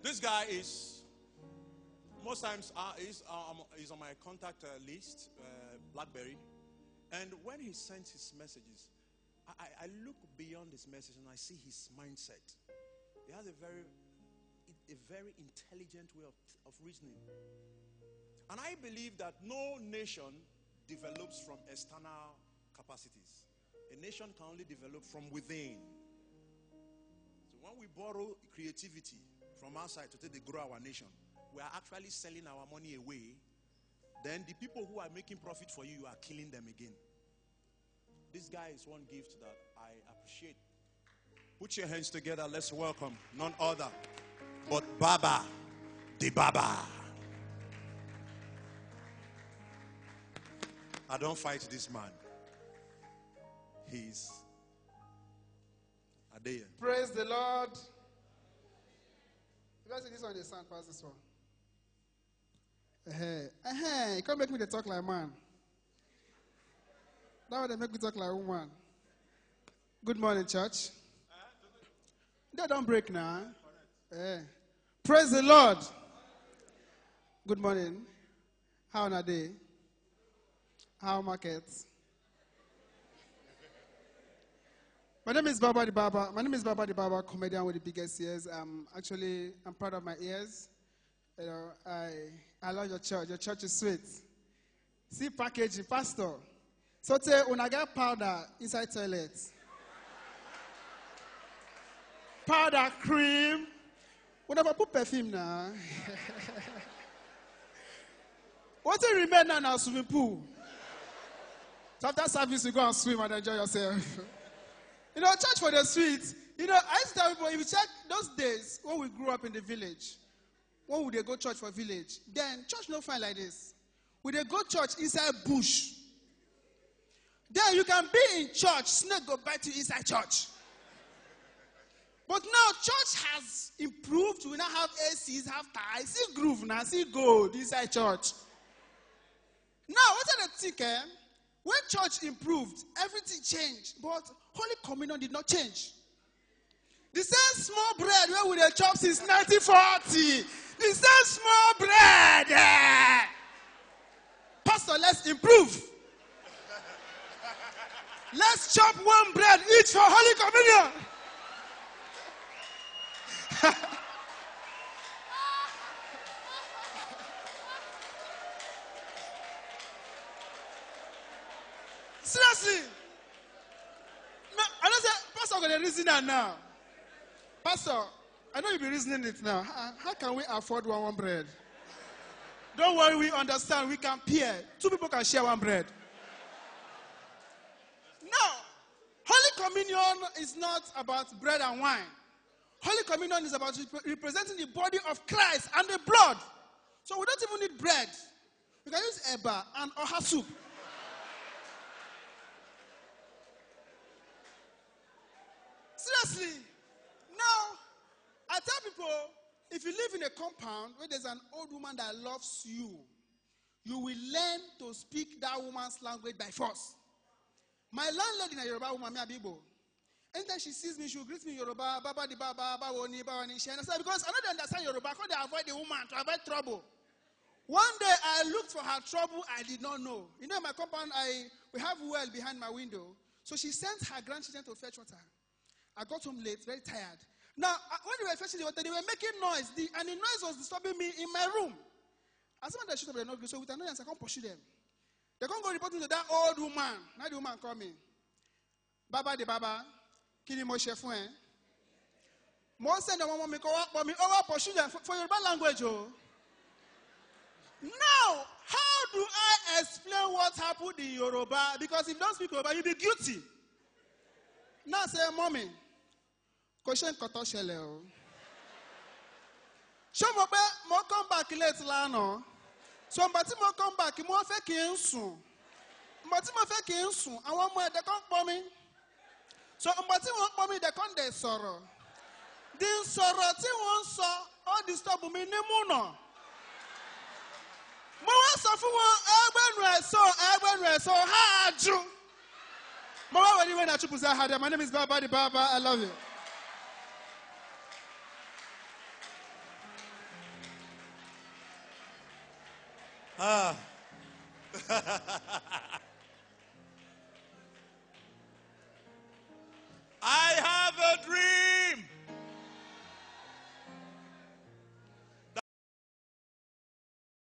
This guy is, most times, he's on my contact list, BlackBerry. And when he sends his messages, I look beyond his message and I see his mindset. He has a very intelligent way of reasoning. And I believe that no nation develops from external capacities. A nation can only develop from within. So when we borrow creativity from outside to take to grow our nation, we are actually selling our money away. Then the people who are making profit for you, you are killing them again. This guy is one gift that I appreciate. Put your hands together. Let's welcome none other but Baba the Baba. I don't fight this man. He's Adeye. Praise the Lord. You guys see this one, the sound pass this one. You can't make me talk like man. Now they make me talk like woman. Good morning, church. They don't break now. Praise the Lord. Good morning. How are they? How markets? My name is Baba the Baba. My name is Baba the Baba, comedian with the biggest ears. I'm proud of my ears. You know, I love your church. Your church is sweet. See packaging, pastor. So when I get powder inside toilets, powder cream. When I put perfume now, what do you remember now? Swimming pool. So after service, you go and swim and enjoy yourself. You know, church for the streets. You know, I used to tell people, if you check those days when we grew up in the village, when would they go church for village? Then church no fine like this. Would they go church inside bush? Then you can be in church, snake go bite you inside church. But now church has improved. We now have ACs, have ties, see groove now, see gold inside church. Now, what are the think? When church improved, everything changed. But Holy Communion did not change. The same small bread where we chop since 1940. The same small bread. Pastor, let's improve. Let's chop one bread each for Holy Communion. Seriously. No, I don't say, Pastor, I'm going to reason that now. Pastor, I know you'll be reasoning it now. How can we afford one bread? Don't worry, we understand. We can pair. Two people can share one bread. No. Holy Communion is not about bread and wine. Holy Communion is about representing the body of Christ and the blood. So we don't even need bread. We can use eba and oha soup. Seriously. Now, I tell people, if you live in a compound where there's an old woman that loves you, you will learn to speak that woman's language by force. My landlady is a Yoruba woman, Abibo. Anytime she sees me, she will greet me Yoruba, Baba di Baba, Bawoni, Bawani. She understands because I don't understand Yoruba. Because they avoid the woman to avoid trouble. One day I looked for her trouble. I did not know. You know, in my compound, we have a well behind my window. So she sent her grandchildren to fetch water. I got home late, very tired. Now, when they were fetching the water, they were making noise. And the noise was disturbing me in my room. As soon as they shoot up, they not good. So with annoyance, I can't pursue them. They can't go reporting to that old woman. Now the woman called me. Baba the Baba. Kini mo chefun eh? Mo send them one me go up me over pursue them for Yoruba language. Oh. Now, how do I explain what happened in Yoruba? Because if you don't speak Yoruba, you'll be guilty. Now say, mommy, question koto shele o. Show mo come back late lana. So mbati mo come back, mo fe ki nsun. Mbati mo fe ki nsun, awon mo e de kon po mi. So mbati won po mi de kon de sọ̀rọ̀. The sọ̀rọ̀ tí wọ́n sọ all disturb mi ni mu na. Mo wá sọ fún wọn ẹgbẹ́nu ẹ̀ sọ ha ju. Mo wá wẹ̀rí when I choose that. My name is Baba the Baba. I love you. Ah.